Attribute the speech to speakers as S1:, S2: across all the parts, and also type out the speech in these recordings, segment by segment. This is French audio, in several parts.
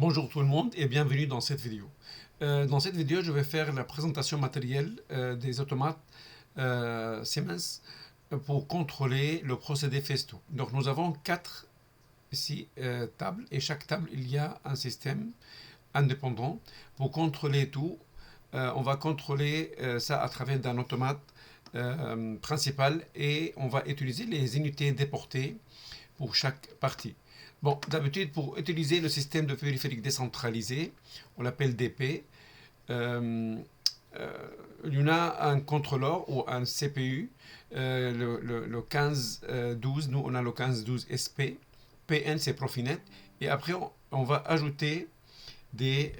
S1: Bonjour tout le monde et bienvenue dans cette vidéo. Dans cette vidéo, je vais faire la présentation matérielle des automates Siemens pour contrôler le procédé Festo. Donc nous avons quatre ici tables et chaque table il y a un système indépendant. Pour contrôler tout, on va contrôler ça à travers d'un automate principal et on va utiliser les unités déportées pour chaque partie. Bon, d'habitude, pour utiliser le système de périphérique décentralisé, on l'appelle DP, il y en a un contrôleur ou un CPU, le 1512, nous on a le 1512 SP, PN c'est Profinet, et après on va ajouter les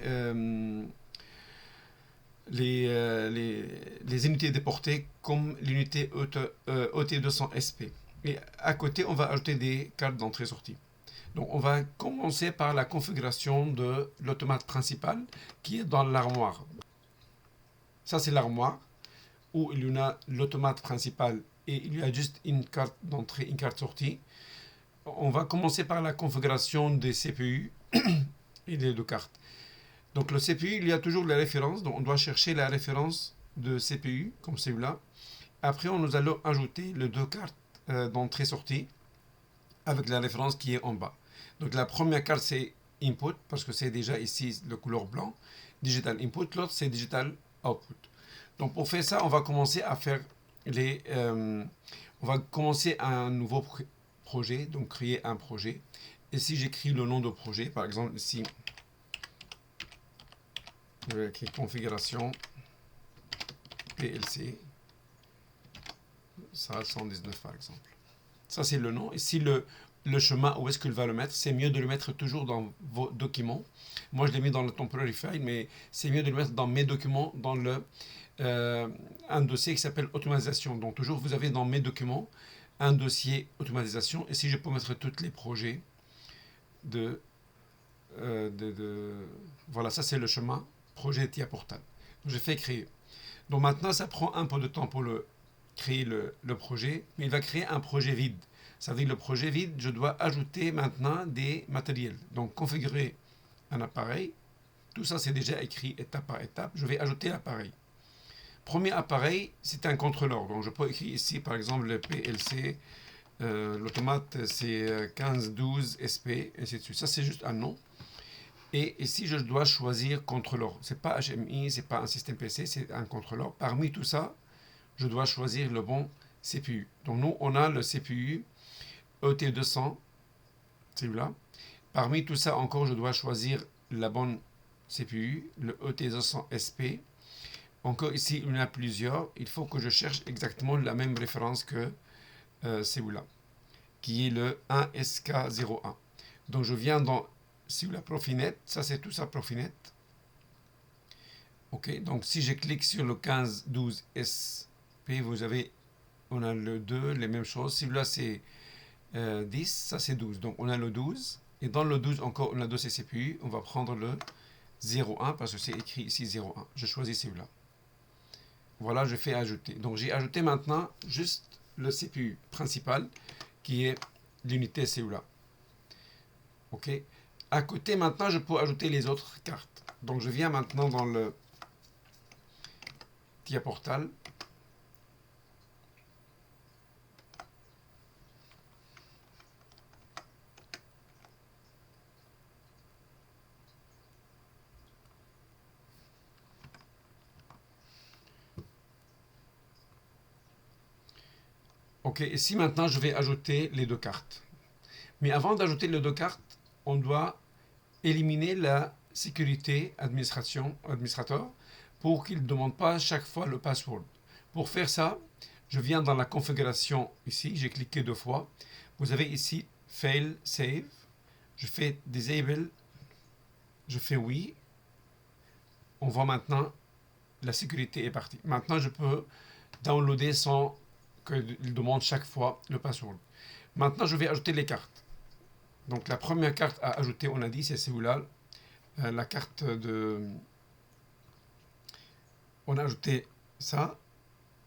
S1: unités déportées comme l'unité OT200 SP. Et à côté, on va ajouter des cartes d'entrée-sortie. Donc, on va commencer par la configuration de l'automate principal qui est dans l'armoire. Ça, c'est l'armoire où il y en a l'automate principal et il y a juste une carte d'entrée, une carte sortie. On va commencer par la configuration des CPU et des deux cartes. Donc, le CPU, il y a toujours la référence. Donc, on doit chercher la référence de CPU, comme celui-là. Après, nous allons ajouter les deux cartes d'entrée-sortie avec la référence qui est en bas. Donc la première carte c'est Input parce que c'est déjà ici le couleur blanc, Digital Input, l'autre c'est Digital Output. Donc pour faire ça, on va commencer à faire on va commencer un nouveau projet, donc créer un projet. Et si j'écris le nom de projet, par exemple ici, je vais écrire configuration PLC, ça 119 par exemple. Ça c'est le nom. Et si le chemin, où est-ce qu'il va le mettre, c'est mieux de le mettre toujours dans vos documents. Moi, je l'ai mis dans le temporary file, mais c'est mieux de le mettre dans mes documents, dans un dossier qui s'appelle automatisation. Donc, toujours, vous avez dans mes documents un dossier automatisation. Et si je peux mettre tous les projets voilà, ça c'est le chemin, projet TIA Portal. Donc, je fais créer. Donc, maintenant, ça prend un peu de temps pour créer le projet, mais il va créer un projet vide. Ça veut dire le projet vide, je dois ajouter maintenant des matériels. Donc configurer un appareil, tout ça c'est déjà écrit étape par étape. Je vais ajouter l'appareil. Premier appareil, c'est un contrôleur. Donc je peux écrire ici par exemple le PLC, l'automate c'est 1512 SP, ainsi de suite. Ça c'est juste un nom. Et ici je dois choisir contrôleur. C'est pas HMI, c'est pas un système PC, c'est un contrôleur. Parmi tout ça, je dois choisir le bon CPU. Donc nous on a le CPU ET200, celui-là. Parmi tout ça encore, je dois choisir la bonne CPU, le ET200 SP. Encore ici, il y en a plusieurs. Il faut que je cherche exactement la même référence que celui-là, qui est le 1SK01. Donc je viens dans celui-là Profinet. Ça, c'est tout ça Profinet. Ok, donc si je clique sur le 1512 SP, on a le 2, les mêmes choses. Celui-là, c'est 10, ça c'est 12. Donc on a le 12. Et dans le 12 encore, on a deux CPU. On va prendre le 01 parce que c'est écrit ici 01. Je choisis celui-là. Voilà, je fais ajouter. Donc j'ai ajouté maintenant juste le CPU principal qui est l'unité celui-là. Ok. À côté maintenant, je peux ajouter les autres cartes. Donc je viens maintenant dans le TIA Portal. Ok, ici maintenant je vais ajouter les deux cartes. Mais avant d'ajouter les deux cartes, on doit éliminer la sécurité administrateur pour qu'il ne demande pas chaque fois le password. Pour faire ça, je viens dans la configuration ici, j'ai cliqué deux fois. Vous avez ici Fail Save. Je fais Disable. Je fais oui. On voit maintenant la sécurité est partie. Maintenant, je peux downloader sans qu'il demande chaque fois le password. Maintenant, je vais ajouter les cartes. Donc, la première carte à ajouter, on a dit, c'est celui-là. La carte de... On a ajouté ça.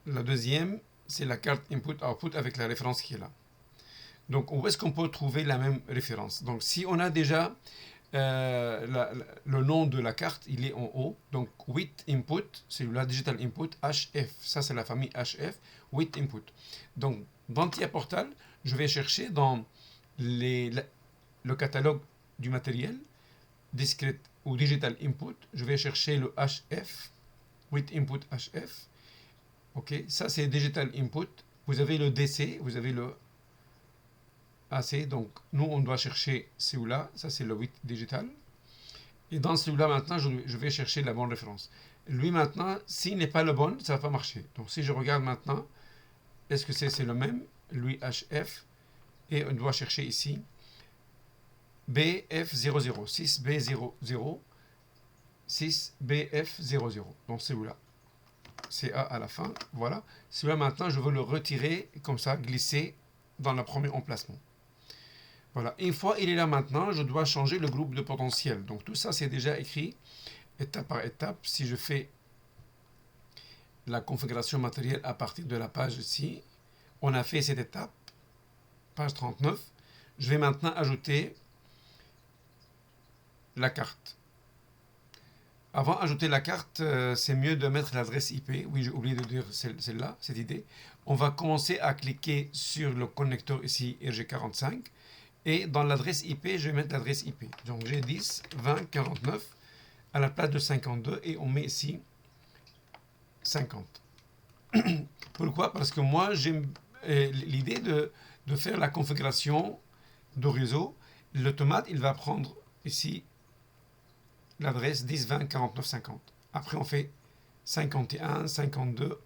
S1: La deuxième, c'est la carte Input-Output avec la référence qui est là. Donc, où est-ce qu'on peut trouver la même référence? Donc, si on a déjà le nom de la carte, il est en haut. Donc 8 input, celui-là, digital input, HF. Ça, c'est la famille HF, 8 input. Donc, dans TIA Portal, je vais chercher dans le catalogue du matériel, discrete ou digital input, je vais chercher le HF, 8 input HF. Ok, ça c'est digital input. Vous avez le DC, vous avez le AC. Donc, nous, on doit chercher celui-là. Ça, c'est le 8 digital. Et dans celui-là, maintenant, je vais chercher la bonne référence. Lui, maintenant, s'il n'est pas le bon, ça ne va pas marcher. Donc, si je regarde maintenant, est-ce que c'est le même? Lui, HF. Et on doit chercher ici BF00, 6B00, 6BF00. Donc, celui-là. C'est A à la fin. Voilà. Celui-là, maintenant, je veux le retirer, comme ça, glisser dans le premier emplacement. Voilà. Une fois il est là maintenant, je dois changer le groupe de potentiel. Donc, tout ça, c'est déjà écrit étape par étape. Si je fais la configuration matérielle à partir de la page ici, on a fait cette étape, page 39. Je vais maintenant ajouter la carte. Avant d'ajouter la carte, c'est mieux de mettre l'adresse IP. Oui, j'ai oublié de dire celle-là, cette idée. On va commencer à cliquer sur le connecteur ici, RG45. Et dans l'adresse IP, je vais mettre l'adresse IP. Donc j'ai 10, 20, 49 à la place de 52 et on met ici 50. Pourquoi? Parce que moi, j'ai l'idée de faire la configuration de réseau. L'automate, il va prendre ici l'adresse 10, 20, 49, 50. Après, on fait 51, 52,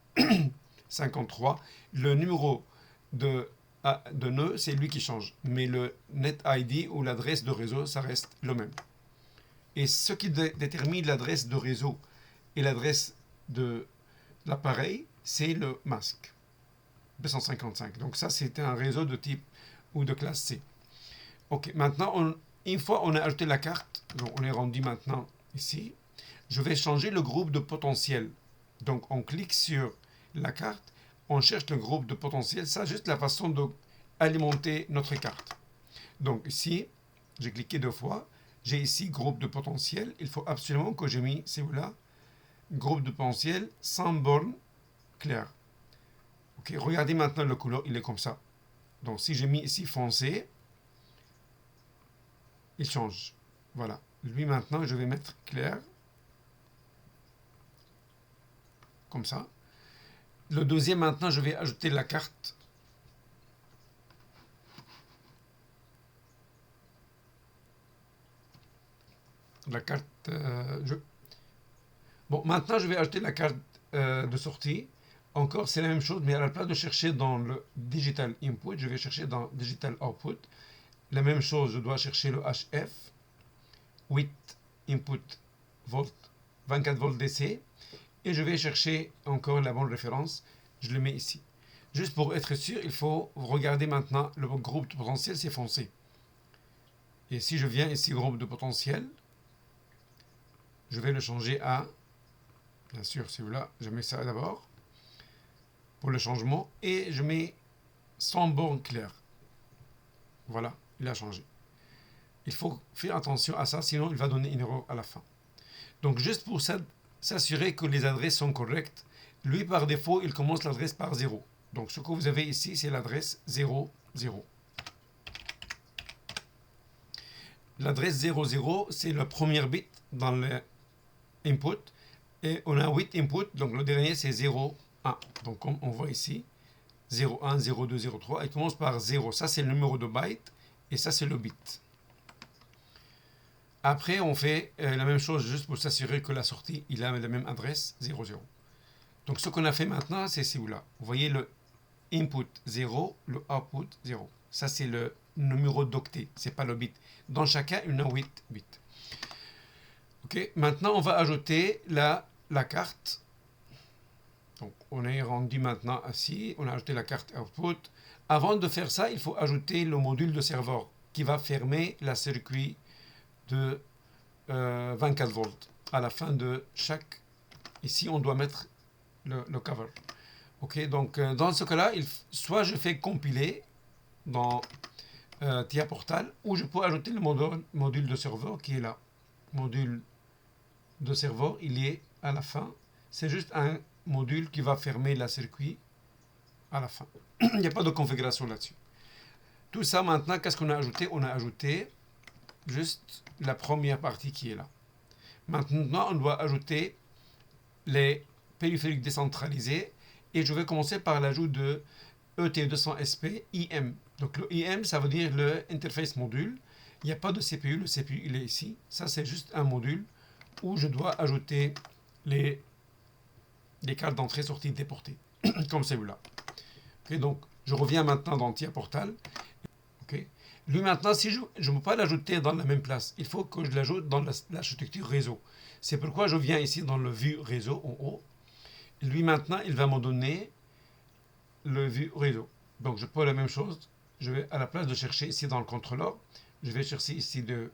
S1: 53. Le numéro de nœud, c'est lui qui change. Mais le net ID ou l'adresse de réseau, ça reste le même. Et ce qui détermine l'adresse de réseau et l'adresse de l'appareil, c'est le masque. 255. Donc ça, c'est un réseau de type ou de classe C. Ok, maintenant, une fois on a ajouté la carte, donc on est rendu maintenant ici, je vais changer le groupe de potentiel. Donc on clique sur la carte, on cherche le groupe de potentiel, ça juste la façon d'alimenter notre carte. Donc ici, j'ai cliqué 2 fois, j'ai ici groupe de potentiel, il faut absolument que j'ai mis celui-là, groupe de potentiel sans borne claire. Ok, regardez maintenant le couleur, il est comme ça. Donc si j'ai mis ici foncé, il change. Voilà. Lui maintenant, je vais mettre clair. Comme ça. Le deuxième maintenant, je vais ajouter la carte. La carte... Bon, maintenant, je vais ajouter la carte de sortie. Encore, c'est la même chose, mais à la place de chercher dans le Digital Input, je vais chercher dans Digital Output. La même chose, je dois chercher le HF, 8 Input Volt, 24 volts DC, et je vais chercher encore la bonne référence. Je le mets ici. Juste pour être sûr, il faut regarder maintenant le groupe de potentiel, c'est foncé. Et si je viens ici, groupe de potentiel, je vais le changer à, bien sûr, celui-là, je mets ça d'abord, pour le changement, et je mets sans borne claire. Voilà, il a changé. Il faut faire attention à ça, sinon il va donner une erreur à la fin. Donc juste pour s'assurer que les adresses sont correctes, lui par défaut, il commence l'adresse par 0. Donc ce que vous avez ici, c'est l'adresse 0, 0. L'adresse 00, c'est le premier bit dans l'input. Et on a 8 inputs, donc le dernier c'est 0, 1. Donc comme on voit ici, 0, 1, 0, 2, 0, 3, il commence par 0. Ça c'est le numéro de byte et ça c'est le bit. Après on fait la même chose juste pour s'assurer que la sortie il a la même adresse, 0, 0. Donc ce qu'on a fait maintenant c'est celui-là. Vous voyez le input 0, le output 0. Ça c'est le numéro d'octet, c'est pas le bit. Dans chacun, il y en a 8 bits. Ok, maintenant on va ajouter la carte. Donc on est rendu maintenant ici, on a ajouté la carte output. Avant de faire ça, il faut ajouter le module de serveur qui va fermer la circuit de 24 volts. À la fin de chaque, ici on doit mettre le cover. Ok, donc dans ce cas-là, soit je fais compiler dans TIA Portal, ou je peux ajouter le module de serveur qui est là. Module de serveur, il est à la fin. C'est juste un module qui va fermer la circuit à la fin. Il n'y a pas de configuration là-dessus. Tout ça maintenant, qu'est-ce qu'on a ajouté? On a ajouté juste la première partie qui est là. Maintenant, on doit ajouter les périphériques décentralisés et je vais commencer par l'ajout de ET200SP IM. Donc le IM, ça veut dire le Interface Module. Il n'y a pas de CPU, le CPU il est ici. Ça c'est juste un module où je dois ajouter les cartes d'entrée-sortie déportées, comme celui-là. Okay, donc je reviens maintenant dans TIA Portal. Okay. Lui maintenant, si je ne peux pas l'ajouter dans la même place, il faut que je l'ajoute dans l'architecture réseau. C'est pourquoi je viens ici dans le vue réseau en haut. Lui maintenant, il va me donner le vue réseau. Donc je peux la même chose. Je vais à la place de chercher ici dans le contrôleur, je vais chercher ici de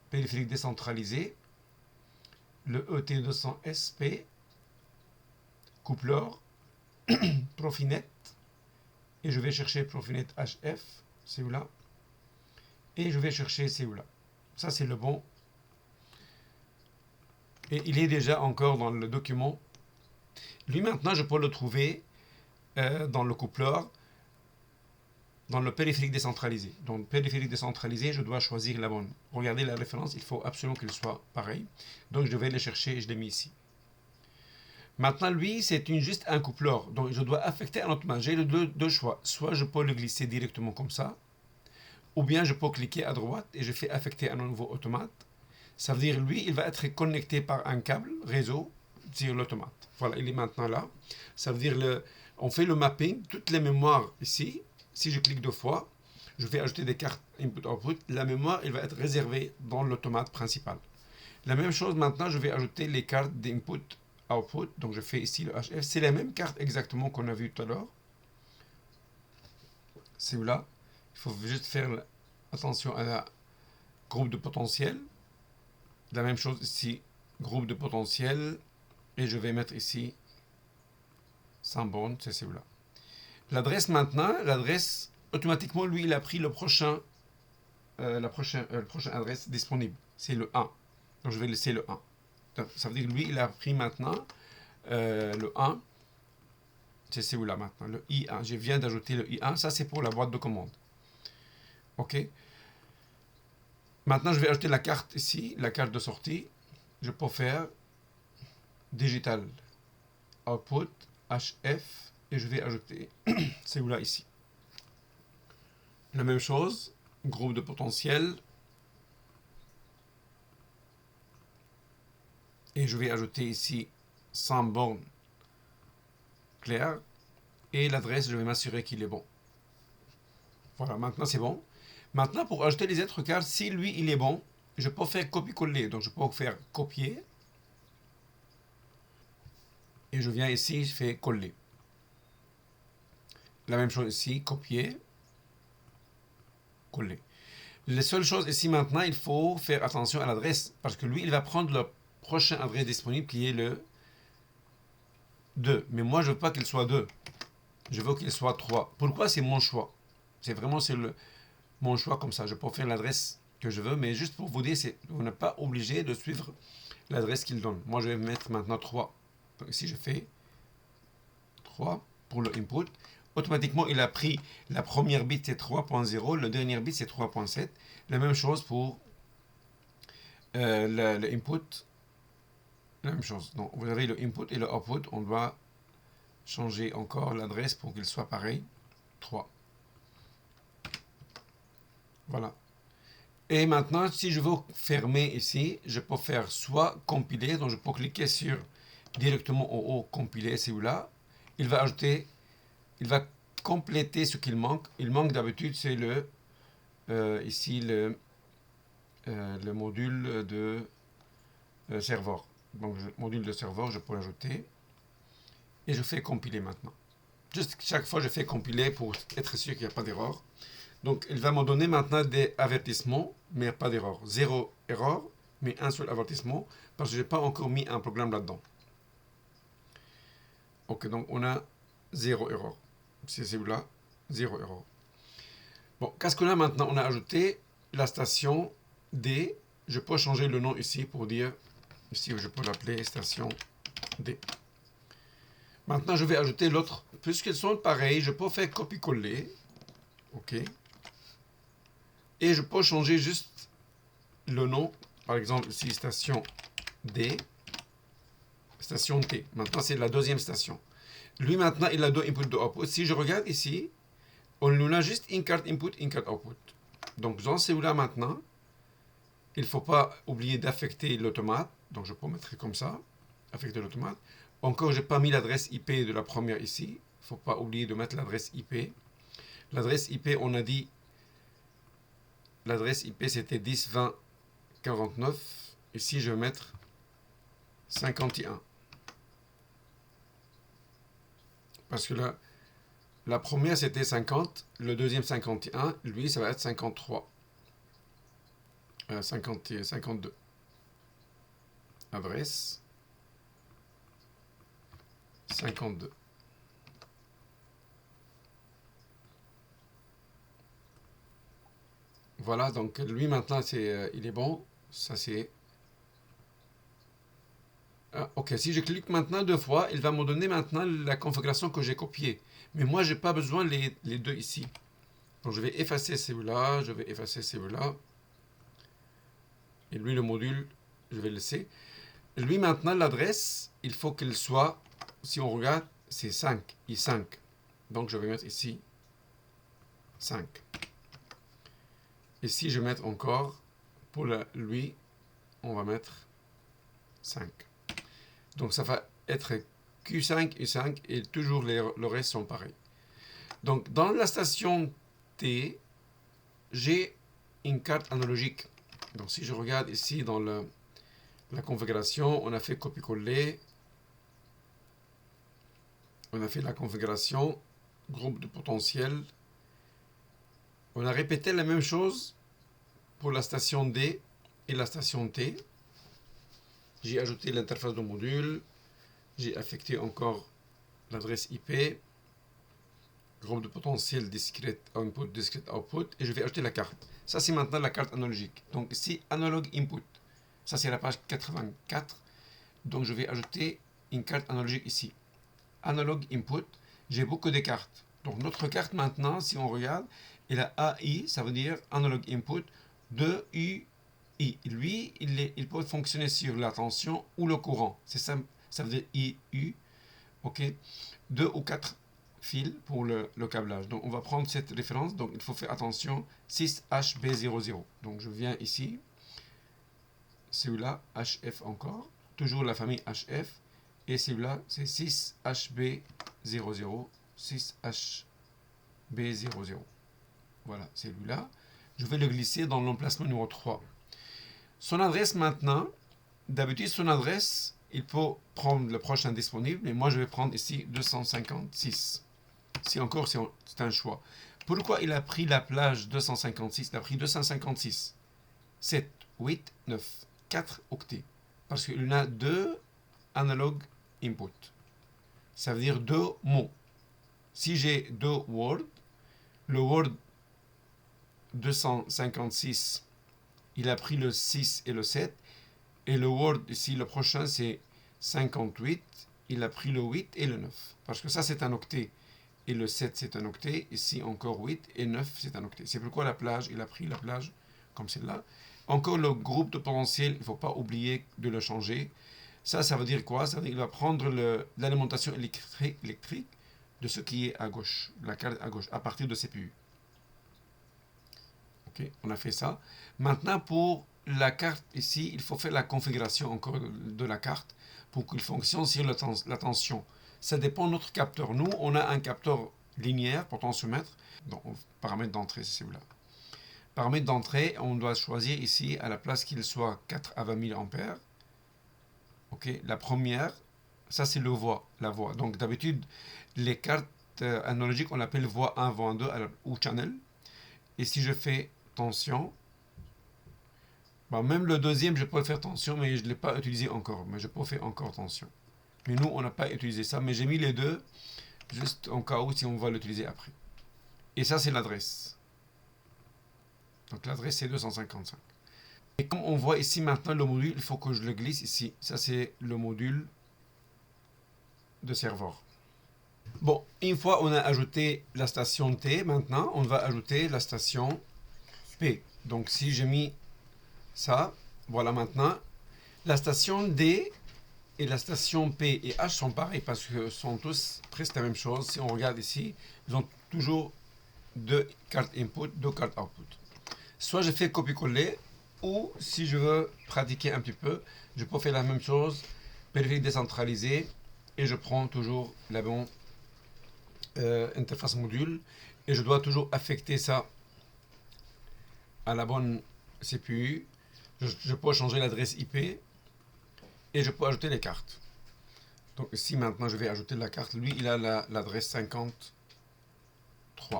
S1: périphérique décentralisé, le ET200SP, coupleur, Profinet, et je vais chercher Profinet HF, celui-là, et je vais chercher celui-là. Ça c'est le bon. Et il est déjà encore dans le document. Lui maintenant, je peux le trouver dans le coupleur, dans le périphérique décentralisé. Dans le périphérique décentralisé, je dois choisir la bonne. Regardez la référence, il faut absolument qu'il soit pareil. Donc je vais le chercher et je l'ai mis ici. Maintenant, lui, c'est juste un coupleur. Donc je dois affecter un automate. J'ai deux choix. Soit je peux le glisser directement comme ça, ou bien je peux cliquer à droite et je fais affecter un nouveau automate. Ça veut dire, lui, il va être connecté par un câble réseau sur l'automate. Voilà, il est maintenant là. Ça veut dire, on fait le mapping, toutes les mémoires ici. Si je clique deux fois, je vais ajouter des cartes input-output. La mémoire, elle va être réservée dans l'automate principal. La même chose, maintenant, je vais ajouter les cartes d'input-output. Donc, je fais ici le HF. C'est la même carte exactement qu'on a vu tout à l'heure. C'est là. Il faut juste faire attention à la groupe de potentiel. La même chose ici, groupe de potentiel. Et je vais mettre ici 100 bornes, c'est celui-là. L'adresse maintenant, l'adresse, automatiquement, lui, il a pris la prochaine adresse disponible. C'est le 1. Donc, je vais laisser le 1. Donc, ça veut dire que lui, il a pris maintenant le 1. C'est celui-là maintenant, le I1. Je viens d'ajouter le I1. Ça, c'est pour la boîte de commande. OK. Maintenant, je vais ajouter la carte ici, la carte de sortie. Je peux faire Digital Output, HF. Et je vais ajouter celui-là ici. La même chose, groupe de potentiel. Et je vais ajouter ici 100 bornes claires. Et l'adresse, je vais m'assurer qu'il est bon. Voilà, maintenant c'est bon. Maintenant, pour ajouter les autres cartes, si lui, il est bon, je peux faire copier-coller. Donc, je peux faire copier. Et je viens ici, je fais coller. La même chose ici, copier, coller. La seule chose ici maintenant, il faut faire attention à l'adresse. Parce que lui, il va prendre le prochain adresse disponible qui est le 2. Mais moi, je ne veux pas qu'il soit 2. Je veux qu'il soit 3. Pourquoi? C'est mon choix. C'est vraiment mon choix comme ça. Je peux faire l'adresse que je veux, mais juste pour vous dire, vous n'êtes pas obligé de suivre l'adresse qu'il donne. Moi, je vais mettre maintenant 3. Donc ici, je fais 3 pour le input. Automatiquement, il a pris la première bit, c'est 3.0, le dernier bit, c'est 3.7. La même chose pour le input. La même chose. Donc, vous avez le input et le output. On doit changer encore l'adresse pour qu'il soit pareil. 3. Voilà. Et maintenant, si je veux fermer ici, je peux faire soit compiler. Donc, je peux cliquer sur directement en haut, compiler celui-là. Il va ajouter, il va compléter ce qu'il manque. Il manque d'habitude, c'est ici le module de serveur. Donc, le module de serveur, je peux l'ajouter. Et je fais compiler maintenant. Juste chaque fois, je fais compiler pour être sûr qu'il n'y a pas d'erreur. Donc, il va me donner maintenant des avertissements, mais pas d'erreur. 0 erreur, mais un seul avertissement, parce que je n'ai pas encore mis un programme là-dedans. Ok, donc on a 0 erreur. C'est celui-là, 0 erreur. Bon, qu'est-ce qu'on a maintenant? On a ajouté la station D. Je peux changer le nom ici pour dire, ici je peux l'appeler station D. Maintenant, je vais ajouter l'autre. Puisqu'ils sont pareils, je peux faire copier-coller. OK. Et je peux changer juste le nom. Par exemple, ici, station D. Station T. Maintenant, c'est la deuxième station. Lui, maintenant, il a deux inputs, deux outputs. Si je regarde ici, on a juste une carte input, une carte output. Donc, dans celui-là, maintenant, il ne faut pas oublier d'affecter l'automate. Donc, je peux mettre comme ça, affecter l'automate. Encore, je n'ai pas mis l'adresse IP de la première ici. Il ne faut pas oublier de mettre l'adresse IP. L'adresse IP, on a dit, l'adresse IP, c'était 10, 20, 49. Ici, je vais mettre 51. Parce que là, la première, c'était 50. Le deuxième, 51. Lui, ça va être 53. 52. Adresse 52. Voilà, donc lui maintenant, il est bon. Ça c'est... ok, si je clique maintenant deux fois, il va me donner maintenant la configuration que j'ai copiée. Mais moi, je n'ai pas besoin les deux ici. Donc je vais effacer celui-là, je vais effacer celui-là. Et lui, le module, je vais le laisser. Lui, maintenant, l'adresse, il faut qu'il soit, si on regarde, c'est 5, I5. Donc, je vais mettre ici 5. Ici, je vais mettre encore, pour lui, on va mettre 5. Donc, ça va être Q5, I5, et toujours le reste sont pareils. Donc, dans la station T, j'ai une carte analogique. Donc, si je regarde ici dans la configuration, on a fait copier-coller. On a fait la configuration, groupe de potentiel. On a répété la même chose pour la station D et la station T. J'ai ajouté l'interface de module. J'ai affecté encore l'adresse IP. Groupe de potentiel discrete input, discrete output. Et je vais ajouter la carte. Ça, c'est maintenant la carte analogique. Donc ici, analog input. Ça, c'est la page 84. Donc, je vais ajouter une carte analogique ici. Analog input, j'ai beaucoup de cartes. Donc, notre carte maintenant, si on regarde, elle a AI, ça veut dire analog input, 2 UI. Lui, il peut fonctionner sur la tension ou le courant. C'est ça, ça veut dire IU. OK. 2 ou 4 fils pour le câblage. Donc, on va prendre cette référence. Donc, il faut faire attention. 6HB00. Donc, je viens ici. Celui-là, HF encore. Toujours la famille HF. Et celui-là, c'est 6HB00. 6HB00. Voilà, celui-là. Je vais le glisser dans l'emplacement numéro 3. Son adresse maintenant, d'habitude, son adresse, il faut prendre le prochain disponible. Mais moi, je vais prendre ici 256. Si encore, c'est un choix. Pourquoi il a pris la plage 256? Il a pris 256. 7, 8, 9. 4 octets. Parce qu'il y en a 2 analog input. Ça veut dire 2 mots. Si j'ai 2 Word, le Word 256, il a pris le 6 et le 7. Et le Word, ici, le prochain, c'est 58. Il a pris le 8 et le 9. Parce que ça, c'est un octet. Et le 7, c'est un octet. Ici, encore 8 et 9, c'est un octet. C'est pourquoi la plage, il a pris la plage comme celle-là. Encore le groupe de potentiel, il ne faut pas oublier de le changer. Ça veut dire quoi? Ça veut dire qu'il va prendre l'alimentation électrique de ce qui est à gauche, la carte à gauche, à partir de CPU. Ok, on a fait ça. Maintenant, pour la carte ici, il faut faire la configuration encore de la carte pour qu'il fonctionne sur la tension. Ça dépend de notre capteur. Nous, on a un capteur linéaire, potentiomètre. Donc, paramètre d'entrée, c'est celui-là. Paramètre d'entrée, on doit choisir ici, à la place qu'il soit 4 à 20 000 ampères. Ok, la première, ça c'est la voix. Donc d'habitude, les cartes analogiques, on l'appelle voix 1, voix 2 ou channel. Et si je fais tension, même le deuxième, je peux faire tension, mais je ne l'ai pas utilisé encore. Mais je peux faire encore tension. Mais nous, on n'a pas utilisé ça. Mais j'ai mis les deux, juste en cas où, si on va l'utiliser après. Et ça, c'est l'adresse. Donc l'adresse c'est 255. Et comme on voit ici maintenant le module, il faut que je le glisse ici. Ça c'est le module de serveur. Bon, une fois on a ajouté la station T, maintenant on va ajouter la station P. Donc si j'ai mis ça, voilà maintenant, la station D et la station P et H sont pareils parce que sont tous presque la même chose. Si on regarde ici, ils ont toujours deux cartes input, deux cartes output. Soit je fais copier-coller, ou si je veux pratiquer un petit peu, je peux faire la même chose, périphérique décentralisé, et je prends toujours la bonne interface module, et je dois toujours affecter ça à la bonne CPU. Je peux changer l'adresse IP, et je peux ajouter les cartes. Donc ici maintenant je vais ajouter la carte, lui il a l'adresse 53.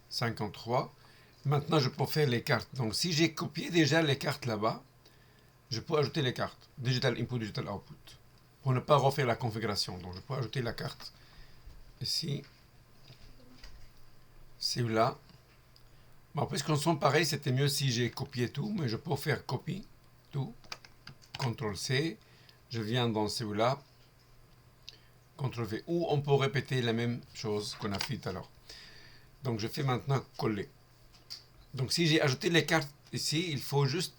S1: 53. Maintenant, je peux faire les cartes. Donc, si j'ai copié déjà les cartes là-bas, je peux ajouter les cartes. Digital Input, Digital Output. Pour ne pas refaire la configuration. Donc, je peux ajouter la carte. Ici. Celui-là. Bon, puisqu'on sont pareils, c'était mieux si j'ai copié tout. Mais je peux faire copie. Tout. CTRL-C. Je viens dans celui-là. CTRL-V. Ou on peut répéter la même chose qu'on a fait tout à l'heure. Donc, je fais maintenant coller. Donc, si j'ai ajouté les cartes ici, il faut juste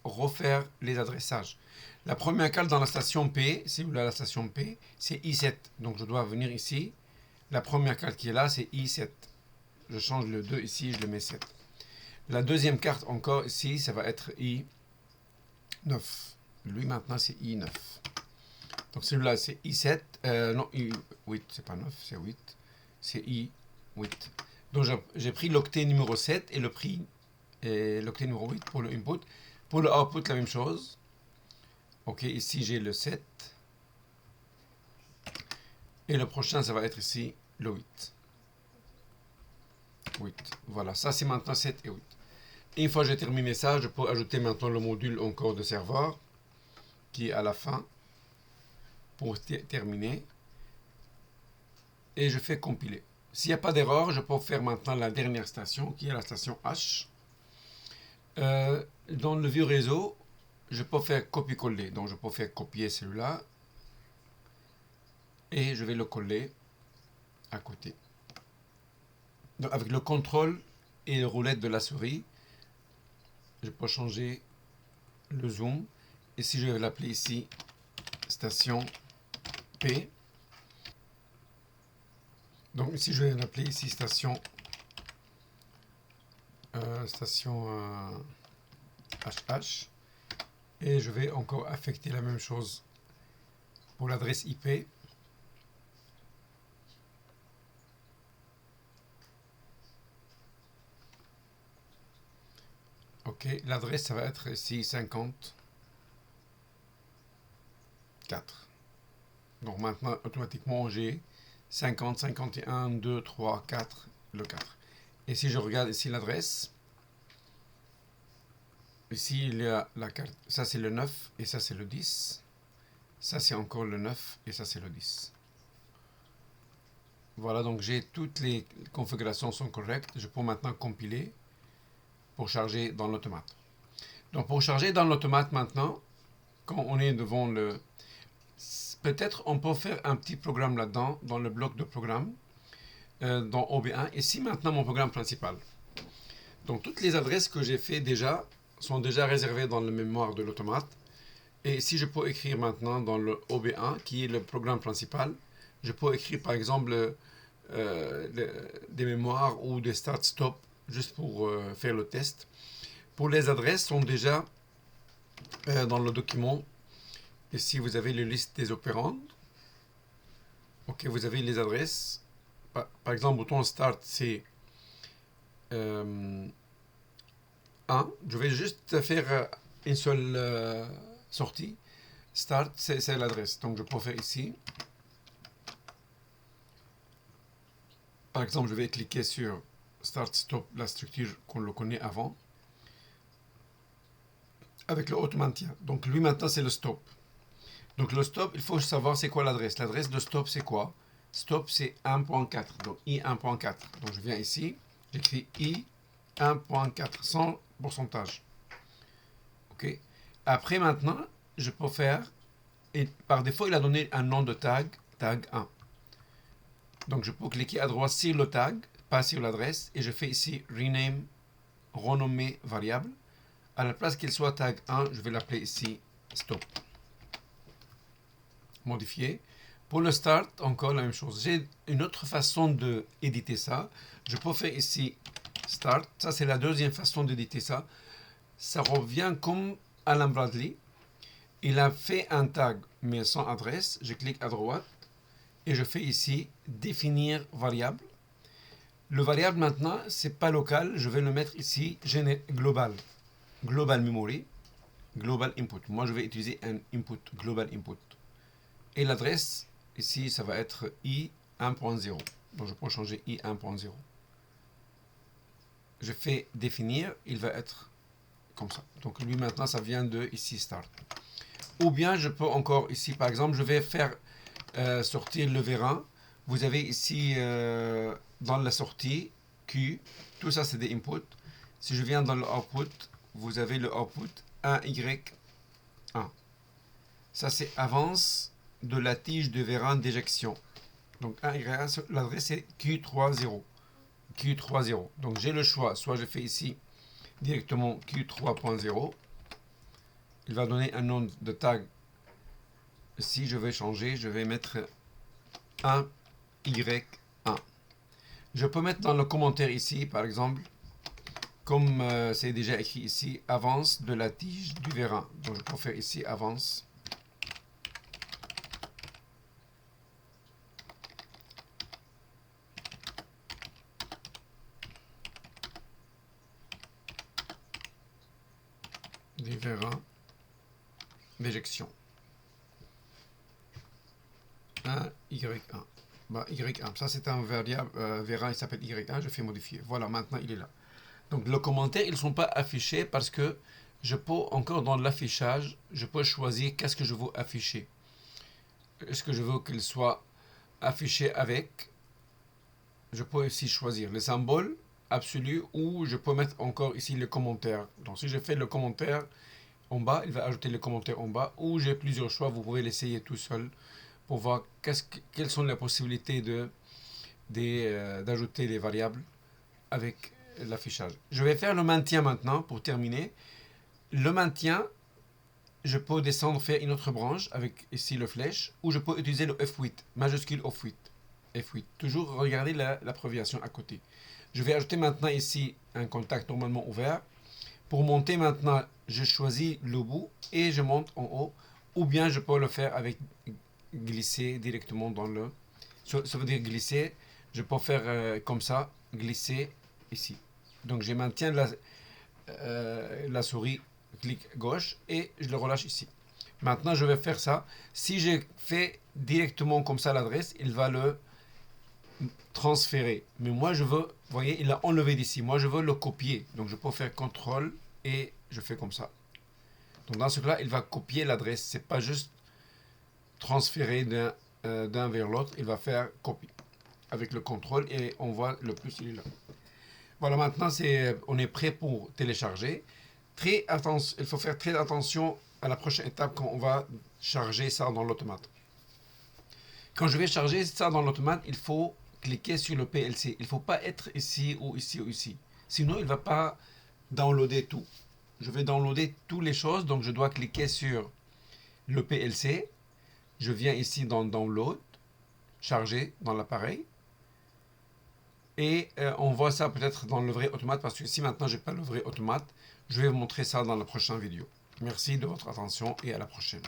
S1: refaire les adressages. La première carte dans la station P, si vous voulez la station P, c'est I7. Donc, je dois venir ici. La première carte qui est là, c'est I7. Je change le 2 ici, je le mets 7. La deuxième carte encore ici, ça va être I9. Lui, maintenant, c'est I9. Donc, celui-là, c'est I7. Non, I8, c'est pas 9, c'est 8. C'est I8. Donc, j'ai pris l'octet numéro 7 et l'octet numéro 8 pour le input. Pour le output, la même chose. Ok, ici, j'ai le 7. Et le prochain, ça va être ici, le 8. 8. Voilà, ça, c'est maintenant 7 et 8. Et une fois que j'ai terminé ça, je peux ajouter maintenant le module encore de serveur qui est à la fin pour terminer. Et je fais compiler. S'il n'y a pas d'erreur, je peux faire maintenant la dernière station, qui est la station H. Dans le vieux réseau, je peux faire copier-coller. Donc, je peux faire copier celui-là. Et je vais le coller à côté. Donc, avec le contrôle et le roulette de la souris, je peux changer le zoom. Et si je vais l'appeler ici, station P. Donc ici, je vais l'appeler ici station HH. Et je vais encore affecter la même chose pour l'adresse IP. Ok, l'adresse, ça va être ici 54. Donc maintenant, automatiquement, j'ai 50, 51, 2, 3, 4, le 4. Et si je regarde ici l'adresse, ici il y a la carte, ça c'est le 9 et ça c'est le 10. Ça c'est encore le 9 et ça c'est le 10. Voilà, donc j'ai toutes les configurations sont correctes. Je peux maintenant compiler pour charger dans l'automate. Donc pour charger dans l'automate maintenant, quand on est devant le... Peut-être on peut faire un petit programme là-dedans, dans le bloc de programme, dans OB1. Ici maintenant mon programme principal. Donc toutes les adresses que j'ai fait déjà sont déjà réservées dans la mémoire de l'automate. Et si je peux écrire maintenant dans le OB1, qui est le programme principal, je peux écrire par exemple des mémoires ou des start-stop juste pour faire le test. Pour les adresses sont déjà dans le document. Ici, vous avez la liste des opérandes. Ok, vous avez les adresses. Par exemple, bouton Start, c'est 1. Je vais juste faire une seule sortie. Start, c'est l'adresse. Donc, je peux faire ici. Par exemple, je vais cliquer sur Start, Stop, la structure qu'on le connaît avant. Avec le haut maintien. Donc, lui, maintenant, c'est le stop. Donc le stop, il faut savoir c'est quoi l'adresse. L'adresse de stop, c'est quoi? Stop, c'est 1.4. Donc I 1.4. Donc je viens ici, j'écris I 1.400 pourcentage. OK. Après, maintenant, je peux faire, et par défaut, il a donné un nom de tag, tag 1. Donc, je peux cliquer à droite sur le tag, pas sur l'adresse, et je fais ici rename, renommer variable. À la place qu'il soit tag 1, je vais l'appeler ici stop. Modifier. Pour le start, encore la même chose. J'ai une autre façon d'éditer ça. Je peux faire ici start. Ça, c'est la deuxième façon d'éditer ça. Ça revient comme Alan Bradley. Il a fait un tag, mais sans adresse. Je clique à droite et je fais ici définir variable. Le variable maintenant, c'est pas local. Je vais le mettre ici global. Global memory. Global input. Moi, je vais utiliser un input, global input. Et l'adresse, ici, ça va être i 1.0. Donc, je peux changer i 1.0. Je fais définir, il va être comme ça. Donc, lui, maintenant, ça vient de ici, start. Ou bien, je peux encore ici, par exemple, je vais faire sortir le vérin. Vous avez ici, dans la sortie, Q. Tout ça, c'est des inputs. Si je viens dans le output, vous avez le output 1Y1. Ça, c'est avance de la tige de vérin d'éjection. Donc 1Y1, l'adresse est Q30. Q30. Donc j'ai le choix. Soit je fais ici directement Q3.0. Il va donner un nom de tag. Si je vais changer, je vais mettre 1Y1. Je peux mettre dans le commentaire ici, par exemple, comme c'est déjà écrit ici, avance de la tige du vérin. Donc je peux faire ici avance. Des vérins d'éjection. 1, Y1. Bah, Y1. Ça, c'est un variable, vérin, il s'appelle Y1. Je fais modifier. Voilà, maintenant, il est là. Donc, les commentaires, ils ne sont pas affichés parce que je peux, encore dans l'affichage, je peux choisir qu'est-ce que je veux afficher. Est-ce que je veux qu'il soit affiché avec? Je peux ici choisir les symboles absolus ou je peux mettre encore ici les commentaires. Donc, si je fais le commentaire en bas, il va ajouter les commentaires en bas, ou j'ai plusieurs choix, vous pouvez l'essayer tout seul pour voir quelles sont les possibilités d'ajouter les variables avec l'affichage. Je vais faire le maintien maintenant pour terminer. Le maintien, je peux descendre, faire une autre branche avec ici le flèche, ou je peux utiliser le F8, majuscule F8. F8. Toujours regarder l'abréviation à côté. Je vais ajouter maintenant ici un contact normalement ouvert. Pour monter maintenant, je choisis le bout et je monte en haut. Ou bien je peux le faire avec glisser directement dans le... Ça veut dire glisser. Je peux faire comme ça, glisser ici. Donc je maintiens la souris, clic gauche et je le relâche ici. Maintenant je vais faire ça. Si je fais directement comme ça l'adresse, il va le transférer. Mais moi je veux, vous voyez, il a enlevé d'ici. Moi je veux le copier. Donc je peux faire CTRL et je fais comme ça. Donc dans ce cas-là, il va copier l'adresse. C'est pas juste transférer d'un vers l'autre. Il va faire copier avec le contrôle et on voit le plus il est là. Voilà, maintenant on est prêt pour télécharger. Il faut faire très attention à la prochaine étape quand on va charger ça dans l'automate. Quand je vais charger ça dans l'automate, il faut cliquer sur le PLC. Il ne faut pas être ici ou ici ou ici. Sinon, il ne va pas downloader tout. Je vais downloader toutes les choses, donc je dois cliquer sur le PLC. Je viens ici dans Download, charger dans l'appareil. Et on voit ça peut-être dans le vrai automate, parce que ici maintenant, je n'ai pas le vrai automate. Je vais vous montrer ça dans la prochaine vidéo. Merci de votre attention et à la prochaine.